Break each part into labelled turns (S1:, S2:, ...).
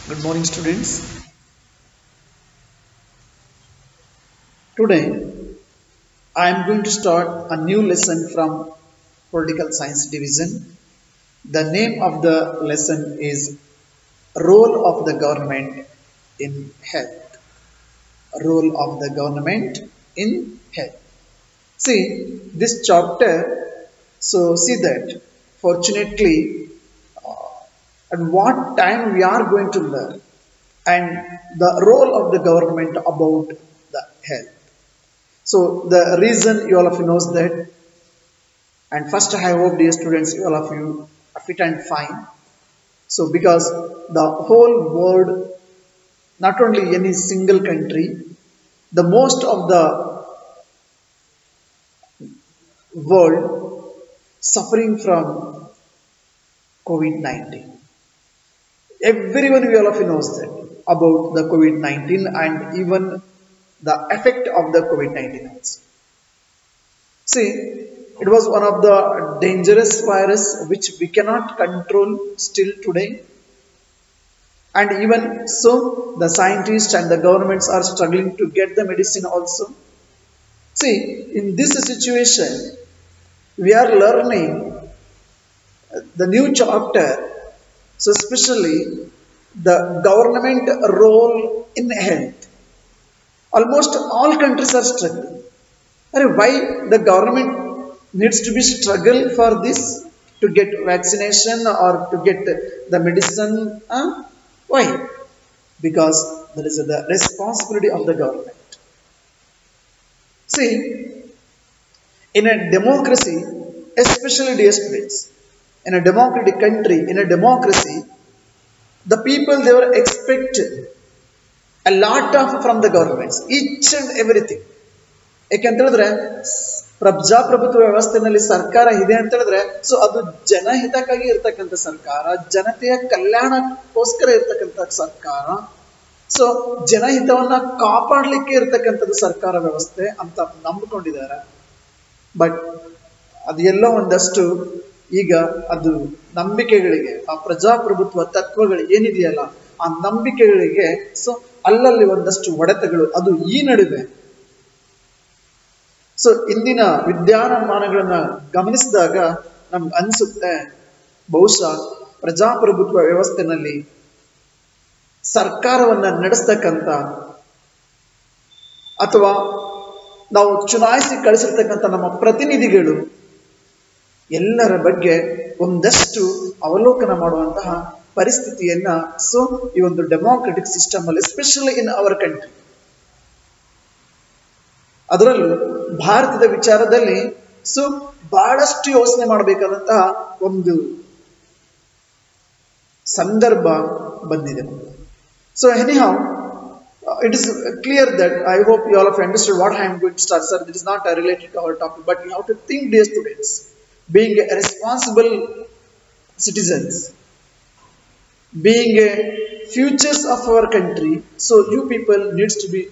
S1: Good morning, students. Today, I am going to start a new lesson from Political Science Division. The name of the lesson is Role of the Government in Health. Role of the Government in Health. See, this chapter, so see that fortunately, at what time we are going to learn and the role of the government about the health. So the reason you all of you knows that, and first I hope dear students, you all of you are fit and fine. So because the whole world, not only any single country, the most of the world suffering from COVID-19. Everyone, you all of you knows that about the COVID-19 and even the effect of the COVID-19 also. See, it was one of the dangerous virus which we cannot control still today. And even so, the scientists and the governments are struggling to get the medicine also. See, in this situation, we are learning the new chapter. So especially the government role in health. Almost all countries are struggling. Why the government needs to be struggle for this to get vaccination or to get the medicine? Why? Because there is the responsibility of the government. See, in a democracy, especially dear students, in a democratic country, in a democracy, the people they were expected a lot of from the governments, each and everything. ಯಾಕೆಂತ ಹೇಳಿದ್ರೆ ಪ್ರಜಾಪ್ರಭುತ್ವ ವ್ಯವಸ್ಥೆನಲ್ಲಿ ಸರ್ಕಾರ ಇದೆ ಅಂತ ಹೇಳಿದ್ರೆ so ಅದು ಜನಹಿತಕ್ಕಾಗಿ ಇರ್ತಕ್ಕಂಥ ಸರ್ಕಾರ, ಜನತೆಯ ಕಲ್ಯಾಣಕ್ಕೋಸ್ಕರ ಇರ್ತಕ್ಕಂಥ ಸರ್ಕಾರ, ಸೊ ಜನಹಿತವನ್ನ ಕಾಪಾಡಲಿಕ್ಕೆ ಇರ್ತಕ್ಕಂಥದ್ದು ಸರ್ಕಾರ ವ್ಯವಸ್ಥೆ ಅಂತ ನಂಬಿಕೊಂಡಿದ್ದಾರೆ. ಬಟ್ ಅದು ಎಲ್ಲೋ ಒಂದಷ್ಟು ಈಗ ಅದು ನಂಬಿಕೆಗಳಿಗೆ, ಆ ಪ್ರಜಾಪ್ರಭುತ್ವ ತತ್ವಗಳು ಏನಿದೆಯಲ್ಲ ಆ ನಂಬಿಕೆಗಳಿಗೆ ಸೊ ಅಲ್ಲಲ್ಲಿ ಒಂದಷ್ಟು ಹೊಡೆತಗಳು ಅದು ಈ ನಡುವೆ. ಸೊ ಇಂದಿನ ವಿದ್ಯಾಮಾನಗಳನ್ನ ಗಮನಿಸಿದಾಗ ನಮ್ಗೆ ಅನ್ಸುತ್ತೆ ಬಹುಶಃ ಪ್ರಜಾಪ್ರಭುತ್ವ ವ್ಯವಸ್ಥೆನಲ್ಲಿ ಸರ್ಕಾರವನ್ನ ನಡೆಸ್ತಕ್ಕಂಥ ಅಥವಾ ನಾವು ಚುನಾಯಿಸಿ ಕಳಿಸಿರ್ತಕ್ಕಂಥ ನಮ್ಮ ಪ್ರತಿನಿಧಿಗಳು ಎಲ್ಲರ ಬಗ್ಗೆ ಒಂದಷ್ಟು ಅವಲೋಕನ ಮಾಡುವಂತಹ ಪರಿಸ್ಥಿತಿಯನ್ನ ಸೊ ಈ ಒಂದು ಡೆಮೋಕ್ರೆಟಿಕ್ ಸಿಸ್ಟಮ್ ಅಲ್ಲಿ ಎಸ್ಪೆಷಲಿ ಇನ್ ಅವರ್ ಕಂಟ್ರಿ, ಅದರಲ್ಲೂ ಭಾರತದ ವಿಚಾರದಲ್ಲಿ ಸೊ ಬಹಳಷ್ಟು ಯೋಚನೆ ಮಾಡಬೇಕಾದಂತಹ ಒಂದು ಸಂದರ್ಭ ಬಂದಿದೆ. So anyhow it is clear that I hope you all have understood what I am going to start. Sir, this is not related to our topic, but you have to think, dear students, being a responsible citizens, being a futures of our country, so you people needs to be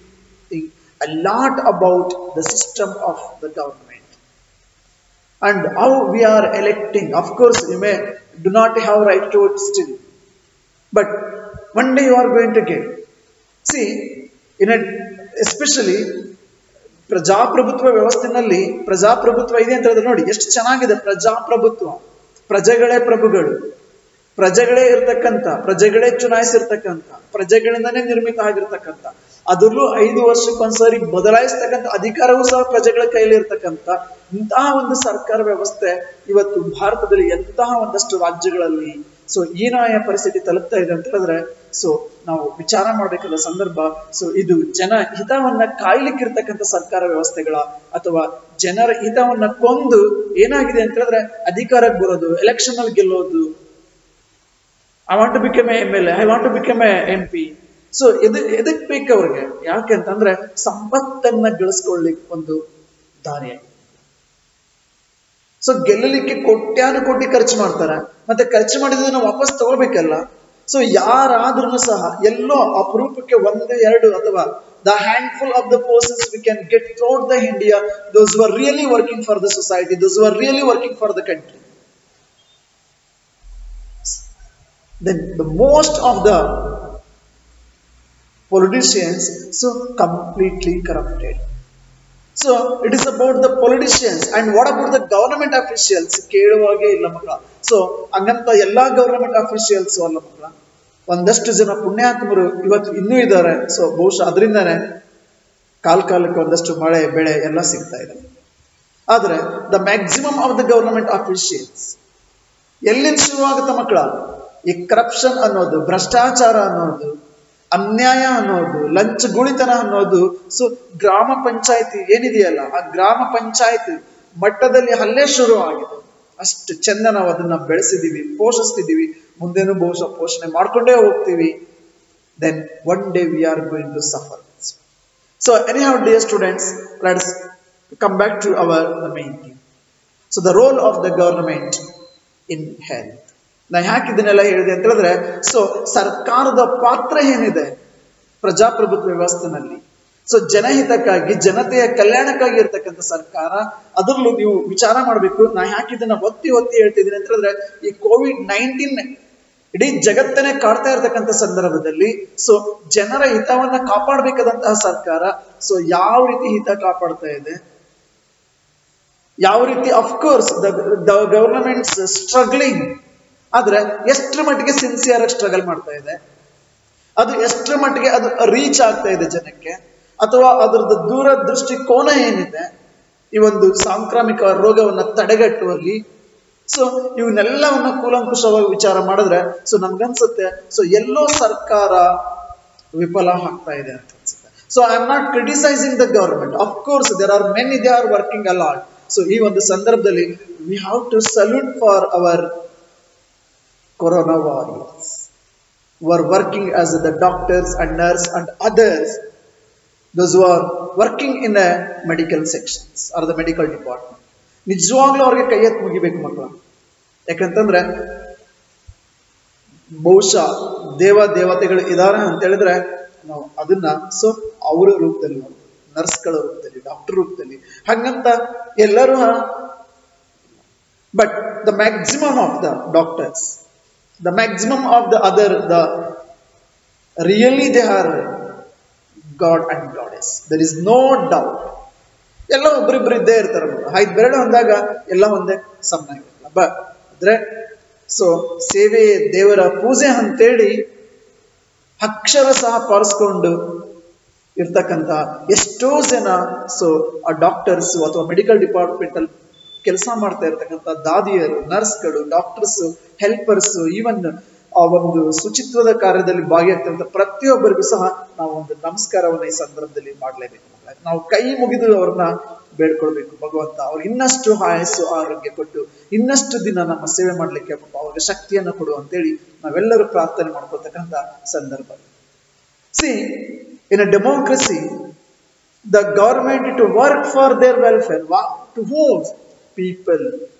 S1: think a lot about the system of the government and how we are electing. Of course, you may do not have right to it still, but one day you are going to get. See, in a especially ಪ್ರಜಾಪ್ರಭುತ್ವ ವ್ಯವಸ್ಥೆನಲ್ಲಿ ಪ್ರಜಾಪ್ರಭುತ್ವ ಇದೆ ಅಂತ ಹೇಳಿದ್ರೆ ನೋಡಿ ಎಷ್ಟು ಚೆನ್ನಾಗಿದೆ. ಪ್ರಜಾಪ್ರಭುತ್ವ, ಪ್ರಜೆಗಳೇ ಪ್ರಭುಗಳು, ಪ್ರಜೆಗಳೇ ಇರ್ತಕ್ಕಂಥ, ಪ್ರಜೆಗಳೇ ಚುನಾಯಿಸಿರ್ತಕ್ಕಂಥ, ಪ್ರಜೆಗಳಿಂದನೇ ನಿರ್ಮಿತ ಆಗಿರ್ತಕ್ಕಂಥ, ಅದರಲ್ಲೂ 5 ವರ್ಷಕ್ಕೊಂದ್ಸರಿ ಬದಲಾಯಿಸ್ತಕ್ಕಂಥ ಅಧಿಕಾರವೂ ಸಹ ಪ್ರಜೆಗಳ ಕೈಯಲ್ಲಿ ಇರ್ತಕ್ಕಂಥ ಇಂತಹ ಒಂದು ಸರ್ಕಾರ ವ್ಯವಸ್ಥೆ ಇವತ್ತು ಭಾರತದಲ್ಲಿ ಎಂತಹ ಒಂದಷ್ಟು ರಾಜ್ಯಗಳಲ್ಲಿ ಸೊ ಹೀನಾಯ ಪರಿಸ್ಥಿತಿ ತಲುಪ್ತಾ ಇದೆ ಅಂತ ಹೇಳಿದ್ರೆ ಸೊ ನಾವು ವಿಚಾರ ಮಾಡಬೇಕಾದ ಸಂದರ್ಭ. ಸೊ ಇದು ಜನ ಹಿತವನ್ನ ಕಾಯ್ಲಿಕ್ಕಿರ್ತಕ್ಕಂಥ ಸರ್ಕಾರ ವ್ಯವಸ್ಥೆಗಳ ಅಥವಾ ಜನರ ಹಿತವನ್ನ ಕೊಂದು ಏನಾಗಿದೆ ಅಂತ ಹೇಳಿದ್ರೆ ಅಧಿಕಾರಕ್ಕೆ ಬರೋದು, ಎಲೆಕ್ಷನ್ ಅಲ್ಲಿ ಗೆಲ್ಲೋದು, I want to become a MLA, I want to become a MP. So ಎದಕ್ ಬೇಕು ಅವ್ರಿಗೆ? ಯಾಕೆ ಅಂತಂದ್ರೆ ಸಂಪತ್ತನ್ನ ಗಳಿಸ್ಕೊಳ್ಳಿಕ್ಕೆ ಒಂದು ದಾರಿ. ಸೊ ಗೆಲ್ಲಲಿಕ್ಕೆ ಕೋಟ್ಯಾನುಕೋಟಿ ಖರ್ಚು ಮಾಡ್ತಾರೆ, ಮತ್ತೆ ಖರ್ಚು ಮಾಡಿದ್ದನ್ನ ವಾಪಸ್ ತಗೋಬೇಕಲ್ಲ. ಸೊ ಯಾರಾದ್ರೂ ಸಹ ಎಲ್ಲೋ ಅಪರೂಪಕ್ಕೆ 1-2 ಅಥವಾ the handful of the persons we can get throughout the India, those who are really working for the society, those who are really working for the country. Then the most of the politicians, so completely corrupted. So it is about the politicians, and what about the government officials? ಕೇಳುವಾಗೆ ಇಲ್ಲ ಮಕ್ಕಳ. So ಹಂಗಂತ ಎಲ್ಲಾ government officials ಅಲ್ಲ ಮಕ್ಕಳ, ಒಂದಷ್ಟು ಜನ ಪುಣ್ಯಾತ್ಮರು ಇವತ್ತು ಇನ್ನೂ ಇದ್ದಾರೆ. ಸೊ ಬಹುಶಃ ಅದರಿಂದಾನೆ ಕಾಲಕ್ಕೆ ಒಂದಷ್ಟು ಮಳೆ ಬೆಳೆ ಎಲ್ಲ ಸಿಗ್ತಾ ಇದೆ. ಆದ್ರೆ the maximum of the government officials ಎಲ್ಲಿಂದ ಶುರುವಾಗುತ್ತೆ ಮಕ್ಕಳ? ಈ ಕರಪ್ಷನ್ ಅನ್ನೋದು, ಭ್ರಷ್ಟಾಚಾರ ಅನ್ನೋದು, ಅನ್ಯಾಯ ಅನ್ನೋದು, ಲಂಚಗುಳಿತನ ಅನ್ನೋದು, ಸೊ ಗ್ರಾಮ ಪಂಚಾಯತಿ ಏನಿದೆಯಲ್ಲ, ಆ ಗ್ರಾಮ ಪಂಚಾಯತಿ ಮಟ್ಟದಲ್ಲಿ ಅಲ್ಲೇ ಶುರು ಆಗಿದೆ. ಅಷ್ಟು ಚಂದ ನಾವು ಅದನ್ನ ಬೆಳೆಸಿದೀವಿ, ಪೋಷಿಸ್ತಿದೀವಿ, ಮುಂದೇನು ಬಹುಶಃ ಪೋಷಣೆ ಮಾಡ್ಕೊಂಡೇ ಹೋಗ್ತೀವಿ. Then one day we are going to suffer. So anyhow dear students, let's come back to the main thing. So the role of the government in health. ನಾ ಯಾಕೆ ಇದನ್ನೆಲ್ಲ ಹೇಳಿದೆ ಅಂತ ಹೇಳಿದ್ರೆ, ಸೊ ಸರ್ಕಾರದ ಪಾತ್ರ ಏನಿದೆ ಪ್ರಜಾಪ್ರಭುತ್ವ ವ್ಯವಸ್ಥೆನಲ್ಲಿ, ಸೊ ಜನಹಿತಕ್ಕಾಗಿ, ಜನತೆಯ ಕಲ್ಯಾಣಕ್ಕಾಗಿ ಇರ್ತಕ್ಕಂಥ ಸರ್ಕಾರ, ಅದರಲ್ಲೂ ನೀವು ವಿಚಾರ ಮಾಡಬೇಕು. ನಾ ಯಾಕೆ ಇದನ್ನ ಒತ್ತಿ ಹೇಳ್ತಿದ್ದೀನಿ ಅಂತ ಹೇಳಿದ್ರೆ, ಈ COVID-19 ಇಡೀ ಜಗತ್ತನ್ನೇ ಕಾಡ್ತಾ ಇರತಕ್ಕಂಥ ಸಂದರ್ಭದಲ್ಲಿ ಸೊ ಜನರ ಹಿತವನ್ನ ಕಾಪಾಡಬೇಕಾದಂತಹ ಸರ್ಕಾರ ಸೊ ಯಾವ ರೀತಿ ಹಿತ ಕಾಪಾಡ್ತಾ ಇದೆ, ಯಾವ ರೀತಿ ಅಫ್ಕೋರ್ಸ್ ದ ಗವರ್ನಮೆಂಟ್ಸ್ ಸ್ಟ್ರಗ್ಲಿಂಗ್, ಆದ್ರೆ ಎಷ್ಟರ ಮಟ್ಟಿಗೆ ಸಿನ್ಸಿಯರ್ ಆಗಿ ಸ್ಟ್ರಗಲ್ ಮಾಡ್ತಾ ಇದೆ, ಅದು ಎಷ್ಟರ ಮಟ್ಟಿಗೆ ಅದು ರೀಚ್ ಆಗ್ತಾ ಇದೆ ಜನಕ್ಕೆ, ಅಥವಾ ಅದರದ್ದು ದೂರದೃಷ್ಟಿ ಕೋನ ಏನಿದೆ ಈ ಒಂದು ಸಾಂಕ್ರಾಮಿಕ ರೋಗವನ್ನ ತಡೆಗಟ್ಟುವಲ್ಲಿ. ಸೊ ಇವನ್ನೆಲ್ಲವನ್ನ ಕೂಲಂಕುಷವಾಗಿ ವಿಚಾರ ಮಾಡಿದ್ರೆ ಸೊ ನಮ್ಗನ್ಸುತ್ತೆ ಸೊ ಎಲ್ಲೋ ಸರ್ಕಾರ ವಿಫಲ ಆಗ್ತಾ ಇದೆ ಅಂತ ಅನ್ಸುತ್ತೆ. So I am not criticising the government, of course there are many, they are working a lot. So ಈ ಒಂದು ಸಂದರ್ಭದಲ್ಲಿ we have to salute for our corona warriors who are working as the doctors and nurse and others, those who are working in a medical sections or the medical department. ನಿಜವಾಗ್ಲೂ ಅವ್ರಿಗೆ ಕೈ ಎತ್ತಿ ಮುಗಿಬೇಕು ಮಕ್ಕಳು. ಯಾಕಂತಂದ್ರೆ ಬಹುಶಃ ದೇವತೆಗಳು ಇದಾರೆ ಅಂತ ಹೇಳಿದ್ರೆ ನಾವು ಅದನ್ನ ಸೊ ಅವರ ರೂಪದಲ್ಲಿ, ನರ್ಸ್ಗಳ ರೂಪದಲ್ಲಿ, ಡಾಕ್ಟರ್ ರೂಪದಲ್ಲಿ ಹಂಗಂತ ಎಲ್ಲರೂ, but the maximum of the doctors, the maximum of the other, the really they are God and Goddess, there is no doubt. ಎಲ್ಲ ಒಬ್ಬರಿಬ್ರು ಇದ್ದೇ ಇರ್ತಾರೆ. 5 ಬೆರಳು ಅಂದಾಗ ಎಲ್ಲ ಒಂದೇ ಸಮನಾಗಿರಲ್ಲ. ಆದ್ರೆ ಸೊ ಸೇವೆ ದೇವರ ಪೂಜೆ ಅಂತೇಳಿ ಅಕ್ಷರ ಸಹ ಪಾಲಿಸ್ಕೊಂಡು ಇರ್ತಕ್ಕಂಥ ಎಷ್ಟೋ ಜನ ಸೊ ಆ ಡಾಕ್ಟರ್ಸ್ ಅಥವಾ ಮೆಡಿಕಲ್ ಡಿಪಾರ್ಟ್ಮೆಂಟ್ ಅಲ್ಲಿ ಕೆಲಸ ಮಾಡ್ತಾ ಇರ್ತಕ್ಕಂಥ ದಾದಿಯರು, ನರ್ಸ್ಗಳು, ಡಾಕ್ಟರ್ಸ್, ಹೆಲ್ಪರ್ಸ್, ಈವನ್ ಆ ಒಂದು ಶುಚಿತ್ವದ ಕಾರ್ಯದಲ್ಲಿ ಭಾಗಿಯಾಗ್ತಿರುವಂತ ಪ್ರತಿಯೊಬ್ಬರಿಗೂ ಸಹ ನಾವು ಒಂದು ನಮಸ್ಕಾರವನ್ನ ಈ ಸಂದರ್ಭದಲ್ಲಿ ಮಾಡಲೇಬೇಕು. ನಾವು ಕೈ ಮುಗಿದು ಅವ್ರನ್ನ ಬೇಡ್ಕೊಳ್ಬೇಕು, ಭಗವಂತ ಅವ್ರಿಗೆ ಇನ್ನಷ್ಟು ಆಯಸ್ಸು ಆರೋಗ್ಯ ಕೊಟ್ಟು ಇನ್ನಷ್ಟು ದಿನ ನಮ್ಮ ಸೇವೆ ಮಾಡ್ಲಿಕ್ಕೆ ಅವ್ರಿಗೆ ಶಕ್ತಿಯನ್ನು ಕೊಡು ಅಂತೇಳಿ ನಾವೆಲ್ಲರೂ ಪ್ರಾರ್ಥನೆ ಮಾಡ್ಕೊಳ್ತಕ್ಕಂಥ ಸಂದರ್ಭ. C in a democracy the government to work for their welfare. To whom? People.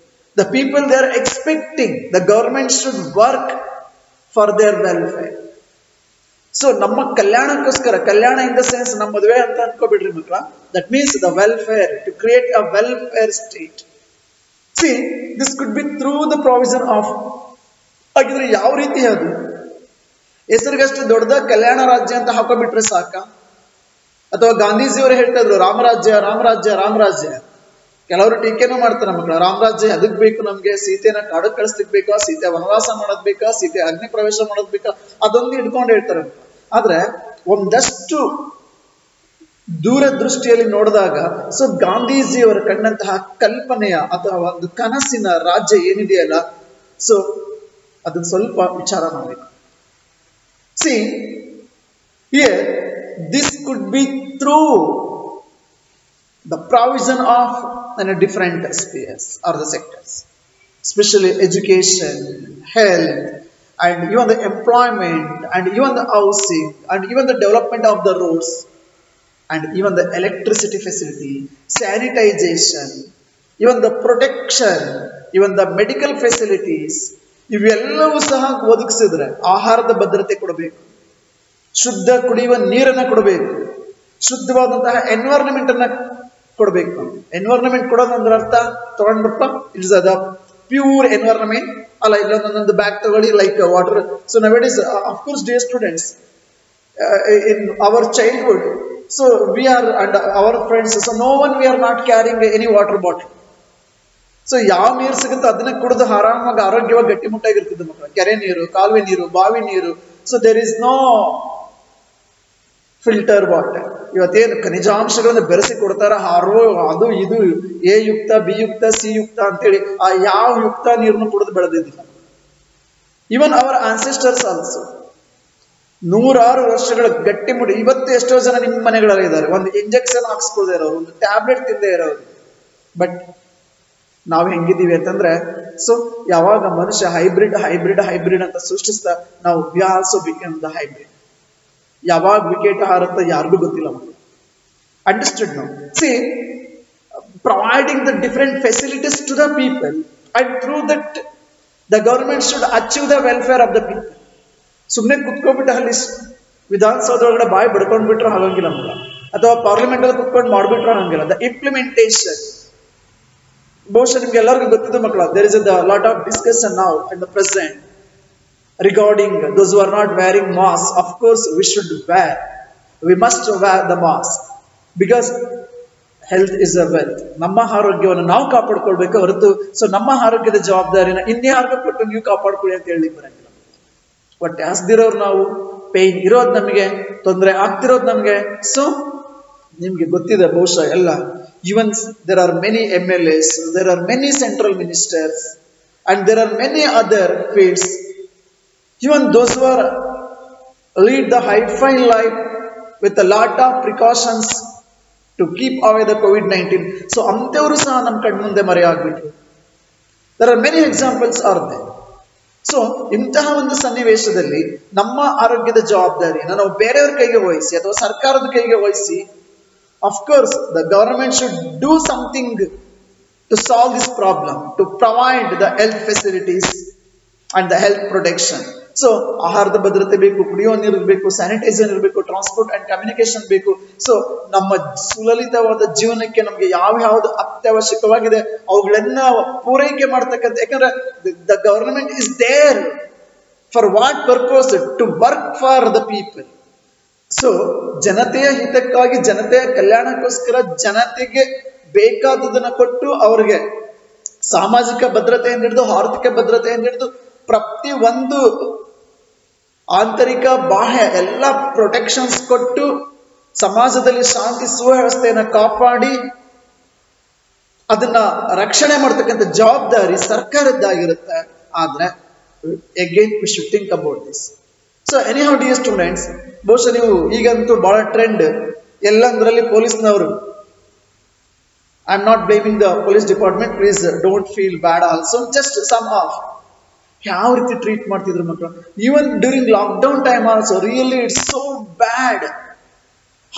S1: The people they are expecting the government should work for their welfare. So ನಮ್ಮ ಕಲ್ಯಾಣಕ್ಕೋಸ್ಕರ, ಕಲ್ಯಾಣ ಇನ್ ದ ಸೆನ್ಸ್ ನಮ್ಮ ಮದುವೆ ಅಂತ ಅನ್ಕೋಬಿಡ್ರಿ ಮಕ್ಕಳ, that means the welfare, to create a welfare state. See this could be through the provision of, ಹಾಗಿದ್ರೆ ಯಾವ ರೀತಿ ಅದು ಹೆಸರಿಗಷ್ಟು ದೊಡ್ಡದ ಕಲ್ಯಾಣ ರಾಜ್ಯ ಅಂತ ಹಾಕೋಬಿಟ್ರೆ ಸಾಕ? ಅಥವಾ ಗಾಂಧೀಜಿಯವರು ಹೇಳ್ತಾ ಇದ್ರು ರಾಮರಾಜ್ಯ ರಾಮರಾಜ್ಯ ರಾಮರಾಜ್ಯ. ಕೆಲವರು ಟೀಕೆನೂ ಮಾಡ್ತಾರೆ ಮಕ್ಕಳ, ರಾಮರಾಜ್ಯ ಅದಕ್ ಬೇಕು, ನಮ್ಗೆ ಸೀತೆನ ಕಾಡಕ್ ಕಳಿಸ್ಲಿಕ್ ಬೇಕಾ, ಸೀತೆ ವನವಾಸ ಮಾಡೋದ್ ಬೇಕಾ, ಸೀತೆ ಅಗ್ನಿ ಪ್ರವೇಶ ಮಾಡೋದ್ ಬೇಕಾ, ಅದೊಂದು ಇಟ್ಕೊಂಡು ಹೇಳ್ತಾರೆ. ಆದ್ರೆ ಒಂದಷ್ಟು ದೂರದೃಷ್ಟಿಯಲ್ಲಿ ನೋಡಿದಾಗ ಸೊ ಗಾಂಧೀಜಿಯವರ ಕಂಡಂತಹ ಕಲ್ಪನೆಯ ಅಥವಾ ಒಂದು ಕನಸಿನ ರಾಜ್ಯ ಏನಿದೆಯಲ್ಲ ಸೊ ಅದನ್ನ ಸ್ವಲ್ಪ ವಿಚಾರ ಮಾಡಬೇಕು. See here this could be through the provision of different spheres or the sectors, especially education, health, and even the employment, and even the housing, and even the development of the roads, and even the electricity facility, sanitization, even the protection, even the medical facilities. ಇವೆಲ್ಲವೂ ಸಹ ಒದಗಿಸಿದ್ರೆ ಆಹಾರದ ಭದ್ರತೆ ಕೊಡಬೇಕು, ಶುದ್ಧ ಕುಡಿಯುವ ನೀರನ್ನ ಕೊಡಬೇಕು, ಶುದ್ಧವಾದಂತಹ environment ಅನ್ನ ಕೊಡಬೇಕು. ಎನ್ವೈರನ್ಮೆಂಟ್ ಕೊಡೋದಂದ್ರೆ ಅರ್ಥ ತಗೊಂಡ್ಬಿಟ್ಟ ಇಟ್ಸ್ ದ ಪ್ಯೂರ್ ಎನ್ವೈರನ್ಮೆಂಟ್ ಅಲ್ಲ. ಇಲ್ಲೊಂದೊಂದು ಬ್ಯಾಗ್ ತಗೊಳ್ಳಿ like water. So now it is of course dear students, in our childhood. So we are and our friends. So no one we are not carrying any water bottle. So ಯಾವ ನೀರು ಸಿಗುತ್ತೆ ಅದನ್ನ ಕುಡಿದು ಆರಾಮಾಗಿ ಆರೋಗ್ಯವಾಗಿ ಗಟ್ಟಿಮುಟ್ಟಾಗಿರ್ತದೆ ಮಕ್ಕಳು. ಕೆರೆ ನೀರು, ಕಾಲುವೆ ನೀರು, ಬಾವಿ ನೀರು. So there is no filter water. ಇವತ್ತೇನು ಖನಿಜಾಂಶಗಳನ್ನು ಬೆರೆಸಿ ಕೊಡ್ತಾರ, ಅದು ಇದು ಎ ಯುಕ್ತ, ಬಿ ಯುಕ್ತ, ಸಿ ಯುಕ್ತ ಅಂತೇಳಿ ಆ ಯಾವ ಯುಕ್ತ ನೀರನ್ನು ಕುಡಿದು ಬೆಳೆದಿದ್ದಿಲ್ಲ. ಇವನ್ ಅವರ್ ಆನ್ಸೆಸ್ಟರ್ಸ್ ಆಲ್ಸೋ ನೂರಾರು ವರ್ಷಗಳ ಗಟ್ಟಿಮುಟ್ಟಿ. ಇವತ್ತು ಎಷ್ಟೋ ಜನ ನಿಮ್ಮ ಮನೆಗಳಲ್ಲಿ ಇದ್ದಾರೆ, ಒಂದು ಇಂಜೆಕ್ಷನ್ ಹಾಕ್ಸ್ಕೊಳ್ದೇ ಇರೋರು, ಒಂದು ಟ್ಯಾಬ್ಲೆಟ್ ತಿಂದೇ ಇರೋರು. ಬಟ್ ನಾವು ಹೆಂಗಿದ್ದೀವಿ ಅಂತಂದ್ರೆ, ಸೊ ಯಾವಾಗ ಮನುಷ್ಯ ಹೈಬ್ರಿಡ್ ಹೈಬ್ರಿಡ್ ಹೈಬ್ರಿಡ್ ಅಂತ ಸೃಷ್ಟಿಸ್ತಾ, ನಾವು we also become the hybrid. ಯಾವಾಗ ವಿಕೆಟ್ ಹಾರುತ್ತ ಯಾರಿಗೂ ಗೊತ್ತಿಲ್ಲ. ಅಂಡರ್ಸ್ಟುಡ್ ನಾವು. See providing the different facilities to the people and through that the government should achieve the welfare of the people. ಸುಮ್ಮನೆ ಕುತ್ಕೊಂಡ್ಬಿಟ್ಟು ಅಲ್ಲಿ ವಿಧಾನಸೌಧ ಒಳಗಡೆ ಬಾಯಿ ಬಡ್ಕೊಂಡ್ಬಿಟ್ರೆ ಹಾಗಂಗಿಲ್ಲ ನಮ್ಗೆ, ಅಥವಾ ಪಾರ್ಲಿಮೆಂಟ್ ಅಲ್ಲಿ ಕುತ್ಕೊಂಡು ಮಾಡ್ಬಿಟ್ರೆ ಹಂಗಿಲ್ಲ. ದ ಇಂಪ್ಲಿಮೆಂಟೇಷನ್ ಬಹುಶಃ ನಿಮ್ಗೆ ಎಲ್ಲರಿಗೂ ಗೊತ್ತಿದೆ ಮಕ್ಕಳ. There is a lot of discussion now in the present regarding those who are not wearing mask. Of course we should wear, we must wear the mask because health is a wealth. ನಮ್ಮ ಆರೋಗ್ಯವನ್ನು ನಾವು ಕಾಪಾಡ್ಕೊಳ್ಬೇಕು ಹೊರತು so ನಮ್ಮ ಆರೋಗ್ಯದ ಜವಾಬ್ದಾರಿನ ಇನ್ಯಾರಿಗೂ ಕೊಟ್ಟು ನೀವು ಕಾಪಾಡ್ಕೊಳ್ಳಿ ಅಂತ ಹೇಳಿ ಬರಂಗಿಲ್ಲ. ಹೊಟ್ಟೆ ಹಸ್ದಿರೋರು ನಾವು, ಪೇನ್ ಇರೋದು ನಮಗೆ, ತೊಂದರೆ ಆಗ್ತಿರೋದು ನಮಗೆ. ಸೊ ನಿಮ್ಗೆ ಗೊತ್ತಿದೆ ಬಹುಶಃ ಎಲ್ಲ. Even there are many MLAs, there are many central ministers, and there are many other fields. Even those who are lead the high-fi life with a lot of precautions to keep away the COVID-19. So ಅಂತವರು ಸಹ ನಮ್ಮ ಕಣ್ಮುಂದೆ ಮರೆಯಾಗ್ಬಿಟ್ರು. There are many examples are there. So ಇಂತಹ ಒಂದು ಸನ್ನಿವೇಶದಲ್ಲಿ ನಮ್ಮ ಆರೋಗ್ಯದ ಜವಾಬ್ದಾರಿಯನ್ನು ನಾವು ಬೇರೆಯವ್ರ ಕೈಗೆ ವಹಿಸಿ ಅಥವಾ ಸರ್ಕಾರದ ಕೈಗೆ ವಹಿಸಿ, of course the government should do something to solve this problem, to provide the health facilities and the health protection. So ಆಹಾರದ ಭದ್ರತೆ ಬೇಕು, ಕುಡಿಯೋ ನೀರು ಇರಬೇಕು, ಸ್ಯಾನಿಟೈಸರ್ ಇರಬೇಕು, ಟ್ರಾನ್ಸ್ಪೋರ್ಟ್ ಅಂಡ್ ಕಮ್ಯುನಿಕೇಶನ್ ಬೇಕು. ಸೊ ನಮ್ಮ ಸುಲಲಿತವಾದ ಜೀವನಕ್ಕೆ ನಮ್ಗೆ ಯಾವ್ಯಾವ್ದು ಅತ್ಯವಶ್ಯಕವಾಗಿದೆ ಅವುಗಳನ್ನ ಪೂರೈಕೆ ಮಾಡ್ತಕ್ಕಂಥ, ಯಾಕಂದ್ರೆ the government is there for what purpose? To work for the people. So ಜನತೆಯ ಹಿತಕ್ಕಾಗಿ, ಜನತೆಯ ಕಲ್ಯಾಣಕ್ಕೋಸ್ಕರ ಜನತೆಗೆ ಬೇಕಾದದನ್ನ ಕೊಟ್ಟು ಅವರಿಗೆ ಸಾಮಾಜಿಕ ಭದ್ರತೆಯಿಂದ ಹಿಡಿದು ಆರ್ಥಿಕ ಭದ್ರತೆಯಿಂದ ಹಿಡಿದು ಪ್ರತಿ ಒಂದು ಆಂತರಿಕ ಬಾಹ್ಯ ಎಲ್ಲ ಪ್ರೊಟೆಕ್ಷನ್ಸ್ ಕೊಟ್ಟು ಸಮಾಜದಲ್ಲಿ ಶಾಂತಿ ಸುವ್ಯವಸ್ಥೆಯನ್ನು ಕಾಪಾಡಿ ಅದನ್ನ ರಕ್ಷಣೆ ಮಾಡ್ತಕ್ಕಂಥ ಜವಾಬ್ದಾರಿ ಸರ್ಕಾರದ್ದಾಗಿರುತ್ತೆ. ಆದ್ರೆ again we should think about this. So anyhow dear students, ಬಹುಶಃ ನೀವು ಈಗಂತೂ ಬಹಳ ಟ್ರೆಂಡ್ ಎಲ್ಲಂದ್ರಲ್ಲಿ ಪೊಲೀಸ್ನವರು. I am not blaming the police department, please don't feel bad also. Just some of ಯಾವ ರೀತಿ ಟ್ರೀಟ್ ಮಾಡ್ತಿದ್ರು ಮಕ್ಕಳು. Even during lockdown time also really it's so bad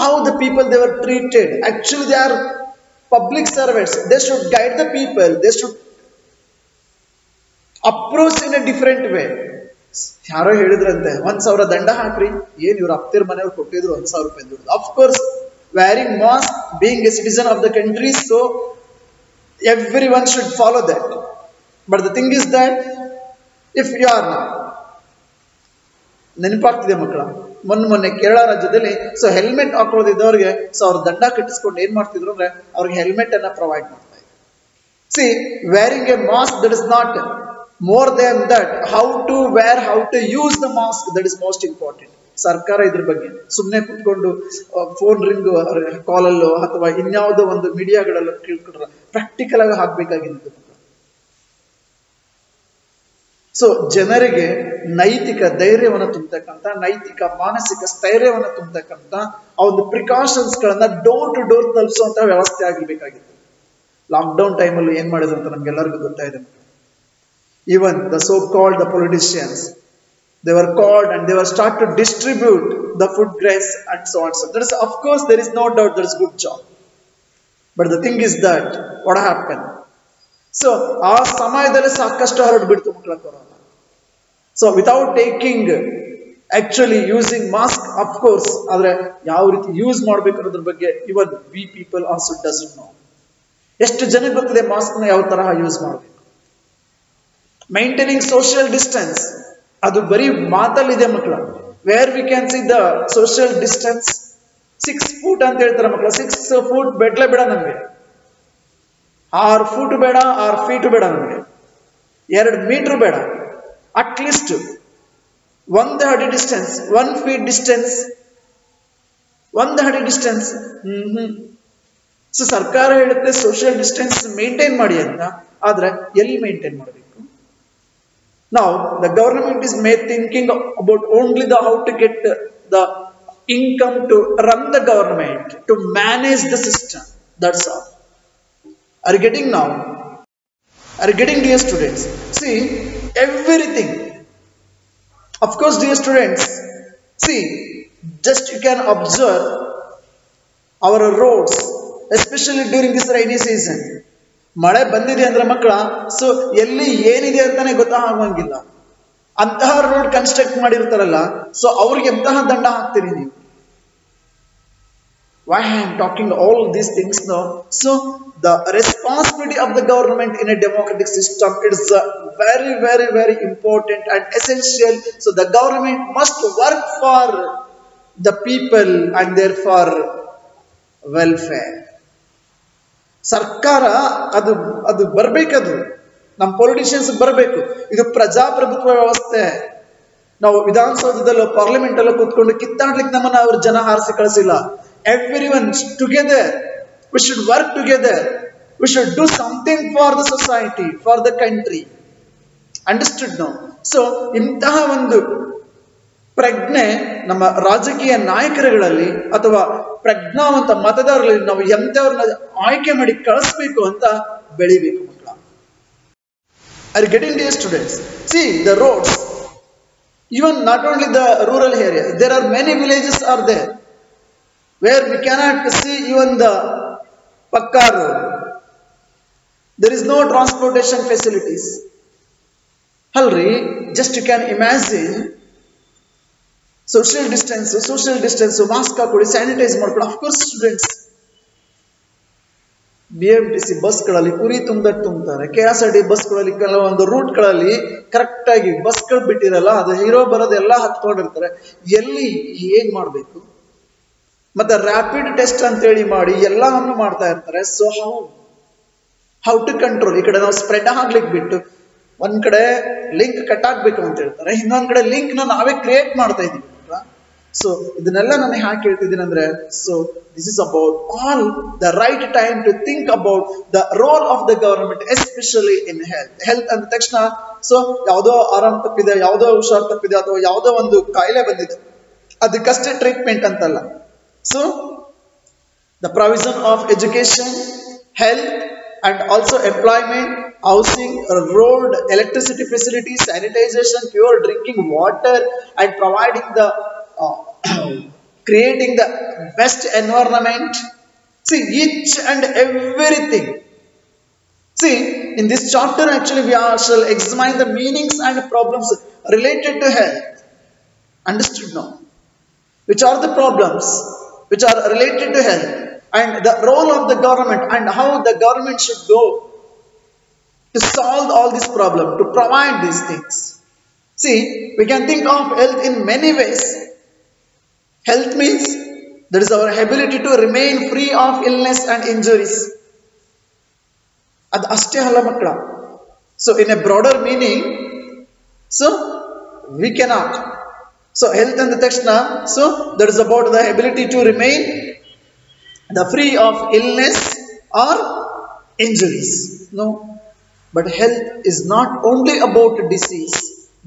S1: how the people they were treated. Actually they are public servants, they should guide the people, they should approach in a different way. ಯಾರೋ ಹೇಳಿದ್ರಂತೆ 1,000 ದಂಡ ಹಾಕ್ರಿ, ಏನ್ ಇವ್ರ ಅಪ್ತಿರ್ ಮನೆಯವ್ರು ಕೊಟ್ಟಿದ್ರು 1,000 ರೂಪಾಯಿ ದುಡ್ಡು. Of course wearing mask, being a citizen of the country, so everyone should follow that. But the thing is that if you are not, ನೆನಪಾಗ್ತಿದೆ ಮಕ್ಕಳ, ಮೊನ್ನೆ ಕೇರಳ ರಾಜ್ಯದಲ್ಲಿ ಸೊ ಹೆಲ್ಮೆಟ್ ಹಾಕೊಳ್ಳೋದಿದ್ದವ್ರಿಗೆ ಸೊ ಅವ್ರ ದಂಡ ಕಟ್ಟಿಸ್ಕೊಂಡು ಏನ್ ಮಾಡ್ತಿದ್ರು ಅಂದ್ರೆ ಅವ್ರಿಗೆ ಹೆಲ್ಮೆಟ್ ಅನ್ನ ಪ್ರೊವೈಡ್ ಮಾಡ್ತಾ ಇದ್ರು. C varying A mask, that is not more than that, how to wear, how to use the mask, that is most important. ಸರ್ಕಾರ ಇದ್ರ ಬಗ್ಗೆ ಸುಮ್ಮನೆ ಕುತ್ಕೊಂಡು ಫೋನ್ ರಿಂಗ್ ಕಾಲಲ್ಲೋ ಅಥವಾ ಇನ್ಯಾವುದೋ ಒಂದು ಮೀಡಿಯಾಗಳಲ್ಲೋ ಕೇಳ್ಕೊಂಡ್ರೆ ಪ್ರಾಕ್ಟಿಕಲ್ ಆಗಿ ಹಾಕ್ಬೇಕಾಗಿದ್ದು. ಸೊ ಜನರಿಗೆ ನೈತಿಕ ಧೈರ್ಯವನ್ನು ತುಂಬತಕ್ಕಂಥ, ನೈತಿಕ ಮಾನಸಿಕ ಸ್ಥೈರ್ಯವನ್ನು ತುಂಬತಕ್ಕಂಥ ಆ ಒಂದು ಪ್ರಿಕಾಷನ್ಸ್ ಗಳನ್ನ ಡೋರ್ ಟು ಡೋರ್ ತಲುಪಿಸುವಂತ ವ್ಯವಸ್ಥೆ ಆಗಿರ್ಬೇಕಾಗಿತ್ತು. ಲಾಕ್ಡೌನ್ ಟೈಮಲ್ಲಿ ಏನ್ ಮಾಡಿದ್ರು ಅಂತ ನಮ್ಗೆಲ್ಲರಿಗೂ ಗೊತ್ತಾಯಿದೆ. Even the so-called the politicians, they were called and they were start to distribute the food grains and so on. So there is, of course, there is no doubt there is good job. But the thing is that what happened? So ಆ ಸಮಯದಲ್ಲಿ ಸಾಕಷ್ಟು ಹರಡು ಬಿಡ್ತು ಮಕ್ಕಳ corona. So without taking actually using mask, of course, ಆದ್ರೆ ಯಾವ ರೀತಿ use ಮಾಡ್ಬೇಕು ಅನ್ನೋದ್ರ ಬಗ್ಗೆ ಇವನ್ V people also doesn't know. ಎಷ್ಟು ಜನಕ್ಕೆ ಗೊತ್ತಿದೆ ಮಾಸ್ಕ್ ನ ಯಾವ ತರಹ ಯೂಸ್ ಮಾಡಬೇಕು. ಮೈಂಟೈನಿಂಗ್ ಸೋಷಿಯಲ್ ಡಿಸ್ಟೆನ್ಸ್, ಅದು ಬರೀ ಮಾತಲ್ಲಿದೆ ಮಕ್ಕಳ. where we can see the social distance 6 foot ಅಂತ ಹೇಳ್ತಾರೆ ಮಕ್ಕಳು. 6 foot ಬೆಡ್ಲೆ ಬೇಡ ನಮಗೆ, 6 foot ಬೇಡ, 6 feet ಬೇಡ ನಮಗೆ, 2 meter ಬೇಡ, ಅಟ್ಲೀಸ್ಟ್ 1 ಅಡಿ ಡಿಸ್ಟೆನ್ಸ್, 1 feet ಡಿಸ್ಟೆನ್ಸ್, 1 ಅಡಿ ಡಿಸ್ಟೆನ್ಸ್. ಸೊ ಸರ್ಕಾರ ಹೇಳುತ್ತೆ ಸೋಷಿಯಲ್ ಡಿಸ್ಟೆನ್ಸ್ ಮೇಂಟೈನ್ ಮಾಡಿ ಅಂತ, ಆದ್ರೆ ಎಲ್ಲಿ ಮೇಂಟೈನ್ ಮಾಡಬೇಕು? Now the government is thinking about only the how to get the income to run the government, to manage the system. That's all. Are you getting now? Are you getting, dear students? See, everything. Of course, dear students, see, just you can observe our roads, especially during this rainy season. ಮಳೆ ಬಂದಿದೆ ಅಂದ್ರೆ ಮಕ್ಕಳ, so ಎಲ್ಲಿ ಏನಿದೆ ಅಂತಾನೆ ಗೊತ್ತಾಗಂಗಿಲ್ಲ. ಅಂತಹ road construct ಮಾಡಿರ್ತಾರಲ್ಲ, so ಅವ್ರಿಗೆ ಎಂತಹ ದಂಡ ಹಾಕ್ತೀರಿ ನೀವು? Why I am talking all these things now? So the responsibility of the government in a democratic system, it is very, very, very important and essential. So the government must work for the people and therefore welfare. ಸರ್ಕಾರ ಅದು ಬರ್ಬೇಕದು, ನಮ್ಮ politicians ಬರಬೇಕು. ಇದು ಪ್ರಜಾಪ್ರಭುತ್ವ ವ್ಯವಸ್ಥೆ. ನಾವು ವಿಧಾನಸೌಧದಲ್ಲೋ parliament ಅಲ್ಲೋ ಕೂತ್ಕೊಂಡು ಕಿತ್ತಾಡ್ಲಿಕ್ಕೆ ನಮ್ಮನ್ನ ಅವ್ರ ಜನ ಹಾರಿಸಿ ಕಳಿಸಿಲ್ಲ. Everyone together, we should work together, we should do something for the society, for the country. Understood no? So ಇಂತಹ ಒಂದು ಪ್ರಜ್ಞೆ ನಮ್ಮ ರಾಜಕೀಯ ನಾಯಕರುಗಳಲ್ಲಿ ಅಥವಾ ಪ್ರಜ್ಞಾವಂತ ಮತದಾರರಲ್ಲಿ ನಾವು ಎಂತವ್ರನ್ನ ಆಯ್ಕೆ ಮಾಡಿ ಕಳಿಸ್ಬೇಕು ಅಂತ ಬೆಳಿಬೇಕು ಮಕ್ಕಳ. Are you getting, dear students? See, the roads, even not only the rural area, there are many villages are there where we cannot see even the pakka road. There is no transportation facilities. Halri, just you can imagine, social distance, mask ಹಾಕೊಳ್ಳಿ, sanitise ಮಾಡ್ಕೊಳ್ಳಿ. Of course students, BMTC ಬಸ್ಗಳಲ್ಲಿ Puri ತುಂಬ್ತಾರೆ, KSRT ಬಸ್ಗಳಲ್ಲಿ ಕೆಲವೊಂದು ರೂಟ್ಗಳಲ್ಲಿ correct ಆಗಿ ಬಸ್ಗಳು ಬಿಟ್ಟಿರಲ್ಲ, ಅದು hero ಬರೋದು ಎಲ್ಲ ಹತ್ಕೊಂಡಿರ್ತಾರೆ. ಎಲ್ಲಿ ಹೇಗ್ ಮಾಡ್ಬೇಕು? ಮತ್ತೆ ರ್ಯಾಪಿಡ್ ಟೆಸ್ಟ್ ಅಂತೇಳಿ ಮಾಡಿ ಎಲ್ಲವನ್ನು ಮಾಡ್ತಾ ಇರ್ತಾರೆ. So how to control? ಈ ಕಡೆ ನಾವು ಸ್ಪ್ರೆಡ್ ಆಗ್ಲಿಕ್ಕೆ ಬಿಟ್ಟು ಒಂದ್ ಕಡೆ ಲಿಂಕ್ ಕಟ್ ಆಗ್ಬೇಕು ಅಂತ ಹೇಳ್ತಾರೆ, ಇನ್ನೊಂದ್ ಕಡೆ ಲಿಂಕ್ ನಾವೇ ಕ್ರಿಯೇಟ್ ಮಾಡ್ತಾ ಇದೀವಿ. ಸೊ ಇದನ್ನೆಲ್ಲ ನಾನು ಯಾಕೆ ಹೇಳ್ತಿದ್ದೀನಿ ಅಂದ್ರೆ, so this is about all the right time to think about the role of the government, especially in health ಅಂದ ತಕ್ಷಣ ಸೊ ಯಾವುದೋ ಆರಾಮ್ ತಪ್ಪಿದೆ, ಯಾವುದೋ ಹುಷಾರ್ ತಪ್ಪಿದೆ, ಅಥವಾ ಯಾವುದೋ ಒಂದು ಕಾಯಿಲೆ ಬಂದಿದೆ ಅದಕ್ಕಷ್ಟೇ ಟ್ರೀಟ್ಮೆಂಟ್ ಅಂತಲ್ಲ. So the provision of education, health and also employment, housing, road, electricity facilities, sanitization, pure drinking water, and providing the creating the best environment. See, each and everything. See, in this chapter actually we shall examine the meanings and problems related to health. Understood now? Which are the problems which are related to health, and the role of the government, and how the government should go to solve all these problems, to provide these things. See, we can think of health in many ways. Health means that is our ability to remain free of illness and injuries. Ad ashte alla makla. So in a broader meaning, so we cannot. So health and the takshna, so that is about the ability to remain the free of illness or injuries. No, but health is not only about disease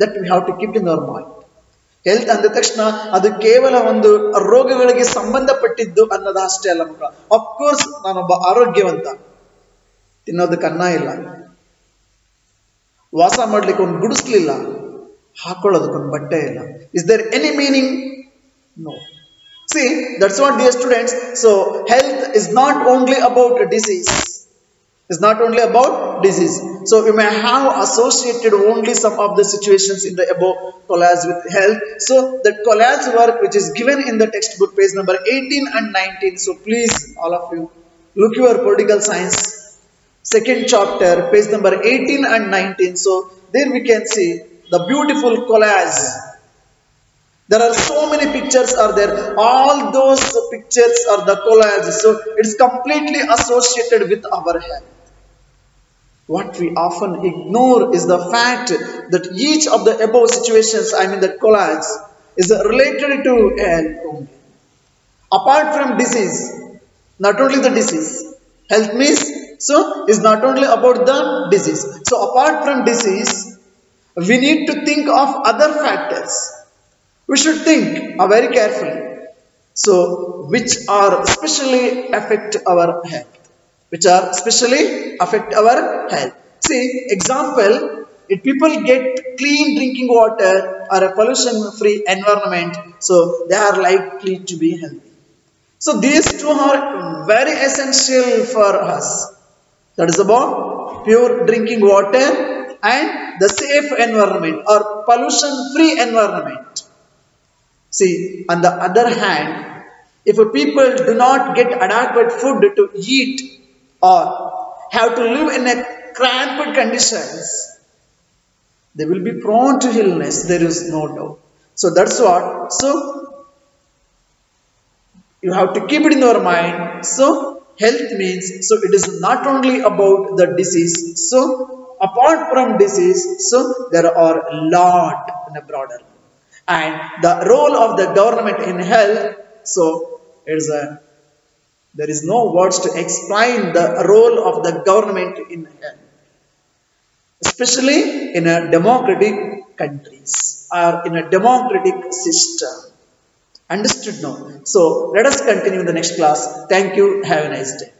S1: that we have to keep in our mind. Health ಅಂದ ತಕ್ಷಣ ಅದು ಕೇವಲ ಒಂದು ರೋಗಗಳಿಗೆ ಸಂಬಂಧಪಟ್ಟಿದ್ದು ಅನ್ನೋದು ಅಷ್ಟೇ ಅಲ್ಲ ಮಕ್ಕಳ. ಅಫ್ಕೋರ್ಸ್ ನಾನೊಬ್ಬ ಆರೋಗ್ಯವಂತ, ತಿನ್ನೋದಕ್ಕೆ ಅನ್ನ ಇಲ್ಲ, ವಾಸ ಮಾಡ್ಲಿಕ್ಕೆ ಒಂದು ಗುಡಿಸ್ಲಿಲ್ಲ, ಹಾಕೊಳ್ಳೋದಕ್ಕೊಂದು ಬಟ್ಟೆ ಇಲ್ಲ. Is there any meaning? No. See, that's what, dear students. So health is not only about disease. It's not only about disease. So you may have associated only some of the situations in the above collage with health. So that collage work which is given in the textbook, page number 18 and 19. So please, all of you, look your political science second chapter, page number 18 and 19. So there we can see the beautiful collage There are so many pictures are there. All those pictures are the collage. So it's completely associated with our health. What we often ignore is the fact that each of the above situations, I mean the collage, is related to health only. Apart from disease, not only the disease, health means, so is not only about the disease. So apart from disease, we need to think of other factors. We should think very carefully. So which are specially affect our health. Which are specially affect our health. See, example, if people get clean drinking water or a pollution-free environment, so they are likely to be healthy. So these two are very essential for us. That is about pure drinking water and the safe environment or pollution-free environment. See, on the other hand, if people do not get adequate food to eat, or have to live in a cramped conditions, they will be prone to illness, there is no doubt. So that's what, so you have to keep it in your mind. So health means, so it is not only about the disease, so apart from disease, so there are a lot in a broader, and the role of the government in health, so it is a, there is no words to explain the role of the government in health, especially in a democratic countries or in a democratic system. Understood now? So let us continue in the next class. Thank you. Have a nice day.